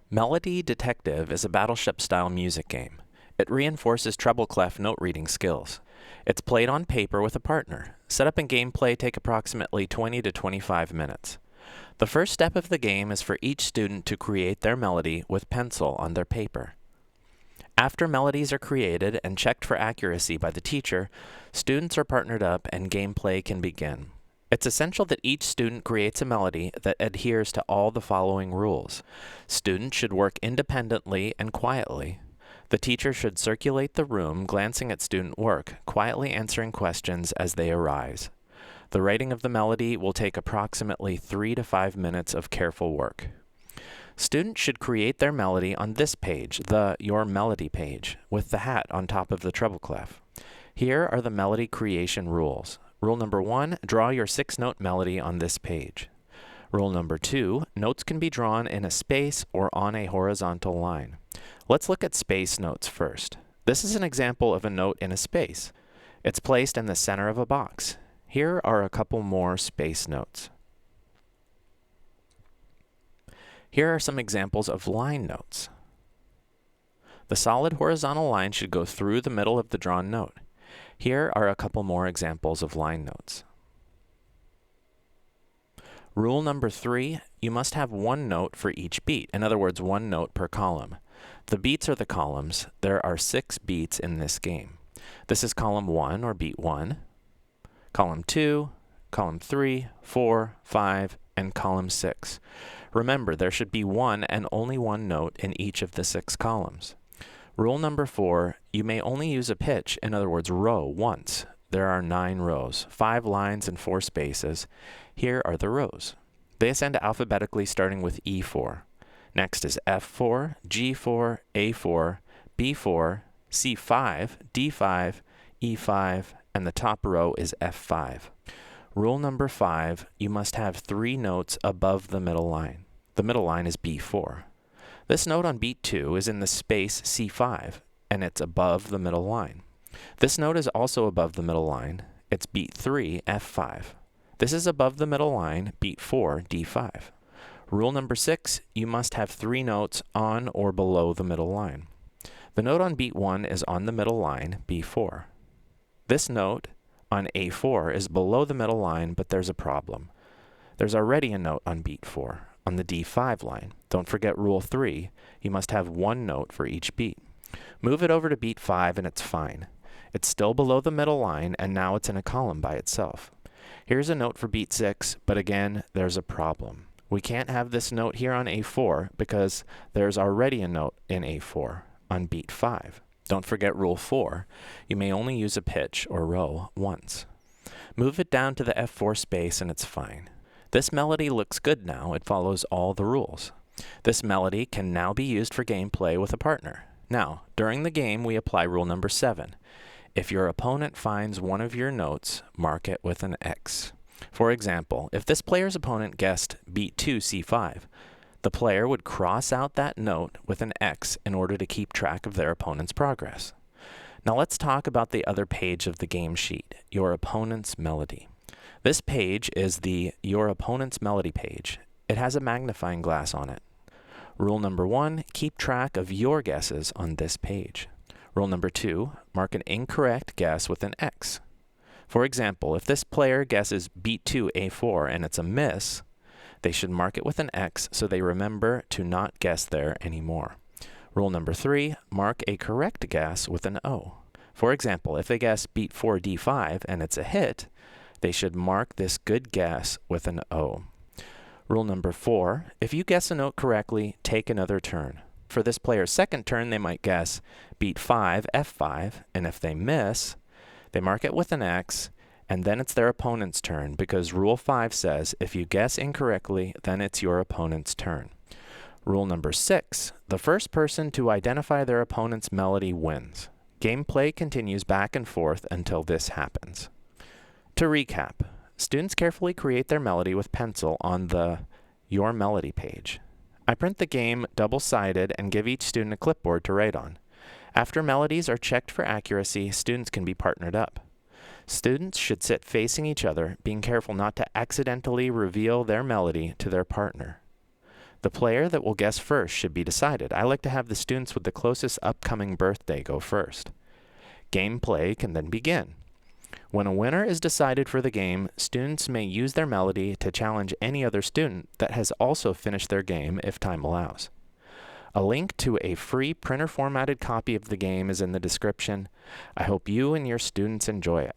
Melody Detective is a battleship-style music game. It reinforces treble clef note-reading skills. It's played on paper with a partner. Setup and gameplay take approximately 20 to 25 minutes. The first step of the game is for each student to create their melody with pencil on their paper. After melodies are created and checked for accuracy by the teacher, students are partnered up and gameplay can begin. It's essential that each student creates a melody that adheres to all the following rules. Students should work independently and quietly. The teacher should circulate the room, glancing at student work, quietly answering questions as they arise. The writing of the melody will take approximately 3 to 5 minutes of careful work. Students should create their melody on this page, the Your Melody page, with the hat on top of the treble clef. Here are the melody creation rules. Rule number 1, draw your 6-note melody on this page. Rule number 2, notes can be drawn in a space or on a horizontal line. Let's look at space notes first. This is an example of a note in a space. It's placed in the center of a box. Here are a couple more space notes. Here are some examples of line notes. The solid horizontal line should go through the middle of the drawn note. Here are a couple more examples of line notes. Rule number 3, you must have one note for each beat. In other words, one note per column. The beats are the columns. There are 6 beats in this game. This is column 1 or beat 1, column 2, column 3, 4, 5, and column 6. Remember, there should be one and only one note in each of the 6 columns. Rule number 4, you may only use a pitch, in other words, row, once. There are 9 rows, 5 lines and 4 spaces. Here are the rows. They ascend alphabetically starting with E4. Next is F4, G4, A4, B4, C5, D5, E5, and the top row is F5. Rule number 5, you must have 3 notes above the middle line. The middle line is B4. This note on beat 2 is in the space C5, and it's above the middle line. This note is also above the middle line. It's beat 3, F5. This is above the middle line, beat 4, D5. Rule number 6, you must have 3 notes on or below the middle line. The note on beat 1 is on the middle line, B4. This note on A4 is below the middle line, but there's a problem. There's already a note on beat 4, on the D5 line. Don't forget rule 3, you must have one note for each beat. Move it over to beat 5 and it's fine. It's still below the middle line and now it's in a column by itself. Here's a note for beat 6, but again, there's a problem. We can't have this note here on A4 because there's already a note in A4 on beat 5. Don't forget rule 4, you may only use a pitch or row once. Move it down to the F4 space and it's fine. This melody looks good now, it follows all the rules. This melody can now be used for gameplay with a partner. Now, during the game we apply rule number 7. If your opponent finds one of your notes, mark it with an X. For example, if this player's opponent guessed beat 2 C5, the player would cross out that note with an X in order to keep track of their opponent's progress. Now let's talk about the other page of the game sheet, your opponent's melody. This page is the Your Opponent's Melody page. It has a magnifying glass on it. Rule number 1, keep track of your guesses on this page. Rule number 2, mark an incorrect guess with an X. For example, if this player guesses beat 2 A4 and it's a miss, they should mark it with an X so they remember to not guess there anymore. Rule number 3, mark a correct guess with an O. For example, if they guess beat 4 D5 and it's a hit, they should mark this good guess with an O. Rule number 4, if you guess a note correctly, take another turn. For this player's second turn, they might guess beat 5, F5, and if they miss, they mark it with an X, and then it's their opponent's turn, because Rule 5 says if you guess incorrectly, then it's your opponent's turn. Rule number 6, the first person to identify their opponent's melody wins. Gameplay continues back and forth until this happens. To recap, students carefully create their melody with pencil on the Your Melody page. I print the game double-sided and give each student a clipboard to write on. After melodies are checked for accuracy, students can be partnered up. Students should sit facing each other, being careful not to accidentally reveal their melody to their partner. The player that will guess first should be decided. I like to have the students with the closest upcoming birthday go first. Gameplay can then begin. When a winner is decided for the game, students may use their melody to challenge any other student that has also finished their game if time allows. A link to a free printer-formatted copy of the game is in the description. I hope you and your students enjoy it.